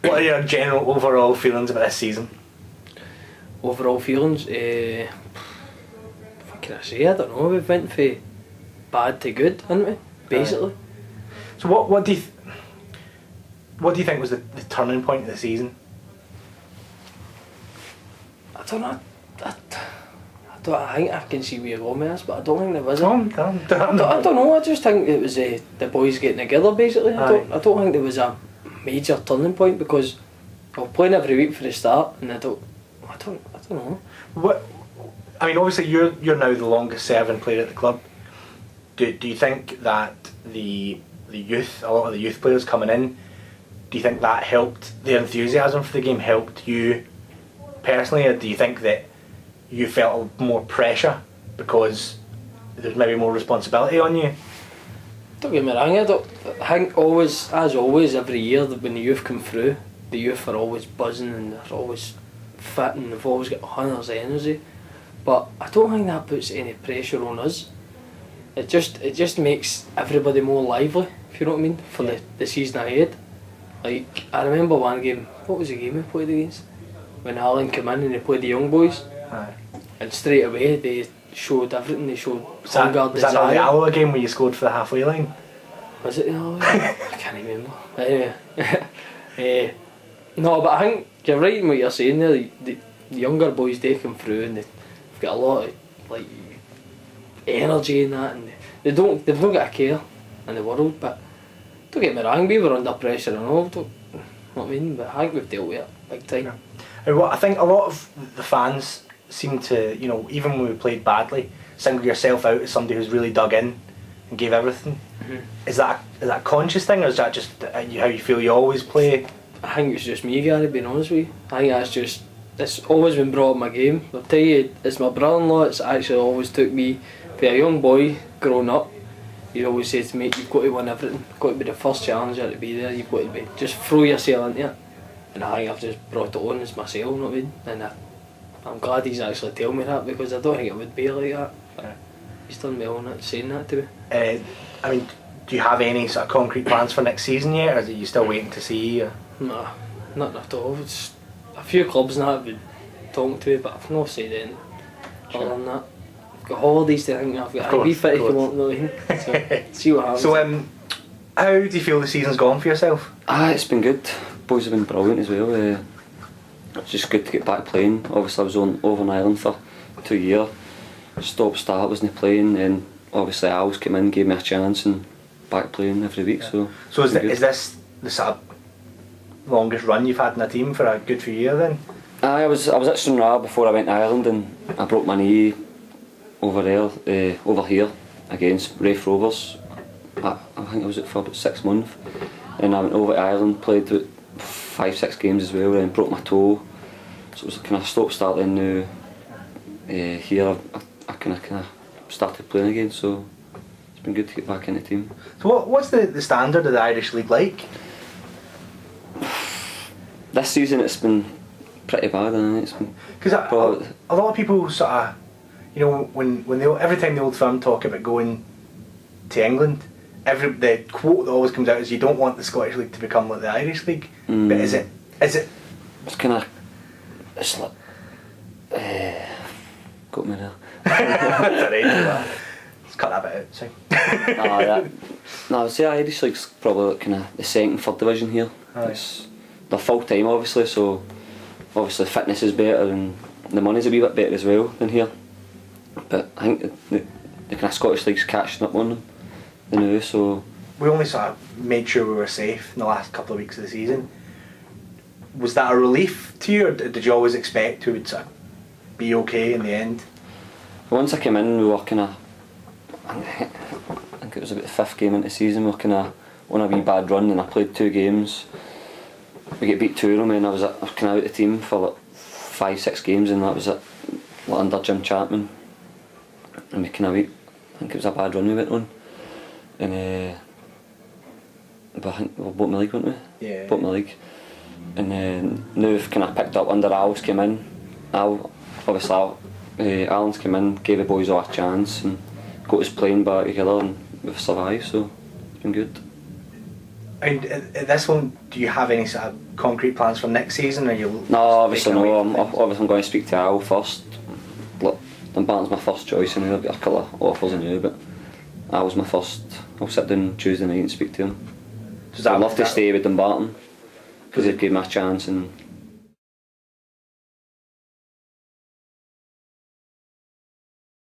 What are your general overall feelings about this season? Overall feelings? What can I say? I don't know. We've went from bad to good, haven't we? Basically. So what do you think was the turning point of the season? I don't know. I think I can see where you're going with this, but I don't think there was. I don't know. I just think it was the boys getting together. Basically, I don't think there was a major turning point because we're playing every week for the start, and I don't know. I mean, obviously you're now the longest serving player at the club. Do you think that the youth, a lot of the youth players coming in, do you think that helped the enthusiasm for the game, helped you personally, or do you think that you felt more pressure because there's maybe more responsibility on you? Don't get me wrong, I think always, as always, every year that when the youth come through, the youth are always buzzing and they're always fit and they've always got hundreds of energy. But I don't think that puts any pressure on us. It just makes everybody more lively, if you know what I mean, for the season ahead. Like, I remember one game, what was the game we played against? When Alan came in and they played the young boys. Aye. And straight away they showed everything, they showed hunger, was that not the Alloa game where you scored for the halfway line? Was it the Alloa game? I can't remember. Anyway. No, but I think you're right in what you're saying there. The younger boys, they come through and they've got a lot of like energy in that, and they've not got a care in the world. But don't get me wrong, we were under pressure and all, don't know what I mean, but I think we've dealt with it big time. Yeah. And I think a lot of the fans seem to, you know, even when we played badly, single yourself out as somebody who's really dug in and gave everything. Mm-hmm. Is that a conscious thing, or is that just how you feel you always play? I think it's just me, Gary, being honest with you. I think it's always been brought up in my game. I'll tell you, it's my brother-in-law, it's actually always took me, for a young boy growing up, he'd always say to me, you've got to win everything, you've got to be the first challenger to be there, you've got to just throw yourself into it. And I think I've just brought it on as myself, you know what I mean? And I'm glad he's actually telling me that, because I don't think it would be like that. Yeah. He's done well on it, saying that to me. I mean, do you have any sort of concrete plans for next season yet, or are you still waiting to see? Or? Nah, nothing at all. It's a few clubs now have been talking to me, but I've not said anything other than that. I've got holidays to think, I've got to be fit if you want, know what I mean? So, see what happens. So, how do you feel the season's gone for yourself? It's been good. Boys have been brilliant as well. It's just good to get back playing. Obviously I was over in Ireland for 2 years. Start wasn't playing, and obviously Al's came in, gave me a chance, and back playing every week. Yeah. So is this the sort of longest run you've had in a team for a good few years then? I was at Stranraer before I went to Ireland, and I broke my knee over here against Rafe Rovers. I think I was it for about 6 months, and I went over to Ireland, played 5-6 games as well, and broke my toe. So it was kind of stop-start. Then now here I kind of started playing again. So it's been good to get back in the team. So what's the standard of the Irish League like? This season it's been pretty bad, hasn't it? It's been because a lot of people sort of, you know, when every time the Old Firm talk about going to England, the quote that always comes out is you don't want the Scottish League to become like the Irish League. But is it? It's kind of, it's like got me there. That's alright. Let's cut that bit out. So. No, I would say Irish League's probably like kind of the second, third division here. They're full time obviously, so obviously fitness is better and the money's a wee bit better as well than here. But I think the kind of Scottish League's catching up on them now, so. We only sort of made sure we were safe in the last couple of weeks of the season. Was that a relief to you, or did you always expect we would sort of be okay in the end? Once I came in, we were kind of, I think it was about the 5th game into the season, we were kind of on a wee bad run, and I played 2 games. We get beat 2 of them, and I was kind of out of the team for like 5-6 games, and that was it, like under Jim Chapman. And we kind of I think it was a bad run we went on. And but I think we bought my league, weren't we? Yeah. Bought my league. And then now we've kind of picked up under Al's came in. Alan's came in, gave the boys all a chance and got us playing back together, and we've survived, so it's been good. I mean, at this one, do you have any sort of concrete plans for next season? Or you? No, obviously no. I'm going to speak to Al first. Look, Dumbarton's my first choice, and there'll be a couple of offers in here, but Al was my first. I'll sit down Tuesday night and speak to him. I'd love to stay with Dumbarton because they've given me a chance, and